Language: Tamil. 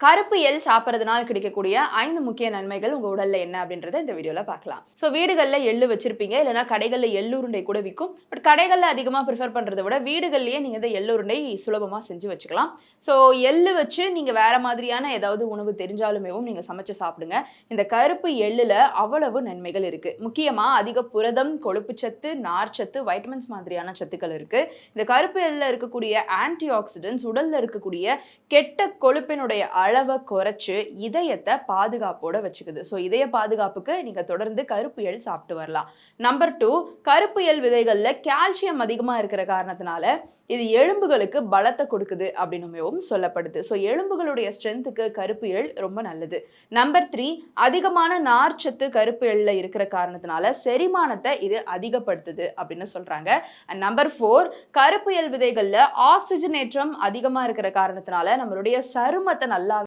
கருப்பு எள் சாப்பிட்றதுனால கிடைக்கக்கூடிய 5 முக்கிய நன்மைகள் உங்க உடல்ல என்ன அப்படின்றத இந்த வீடியோல பார்க்கலாம். ஸோ வீடுகள்ல எள்ளு வச்சிருப்பீங்க, இல்லைன்னா கடைகள்ல எள்ளுருண்டை கூட விற்கும். பட் கடைகள்ல அதிகமா ப்ரிஃபர் பண்றதை விட வீடுகள்லயே நீங்க இந்த எள்ளுருண்டை சுலபமா செஞ்சு வச்சுக்கலாம். ஸோ எள்ளு வச்சு நீங்க வேற மாதிரியான ஏதாவது உணவு தெரிஞ்சாலுமேவும் நீங்க சமைச்சு சாப்பிடுங்க. இந்த கருப்பு எள்ளுல அவ்வளவு நன்மைகள் இருக்கு. முக்கியமா அதிக புரதம், கொழுப்புச்சத்து, நார்ச்சத்து, வைட்டமின்ஸ் மாதிரியான சத்துக்கள் இருக்கு. இந்த கருப்பு எள்ளுல இருக்கக்கூடிய ஆன்டி ஆக்சிடென்ட்ஸ் உடல்ல இருக்கக்கூடிய கெட்ட கொழுப்பினுடைய அளவை குறைச்சு இதயத்தை பாதுகாப்போட வச்சுக்குது. ஸோ இதய பாதுகாப்புக்கு நீங்க தொடர்ந்து கருப்பு எள் சாப்பிட்டு வரலாம். நம்பர் 2, கருப்பு எள் விதைகள்ல கால்சியம் அதிகமா இருக்கிற காரணத்தினால இது எலும்புகளுக்கு பலத்தை கொடுக்குது அப்படின்னும் சொல்லப்படுது. ஸோ எலும்புகளுடைய ஸ்ட்ரென்த்துக்கு கருப்பு எள் ரொம்ப நல்லது. நம்பர் 3, அதிகமான நார்ச்சத்து கருப்பு எள்ல இருக்கிற காரணத்தினால செரிமானத்தை இது அதிகப்படுத்துது அப்படின்னு சொல்றாங்க. அண்ட் நம்பர் 4, கருப்பு எள் விதைகள்ல ஆக்சிஜனேற்றம் அதிகமா இருக்கிற காரணத்தினால நம்மளுடைய சருமத்தை நல்லா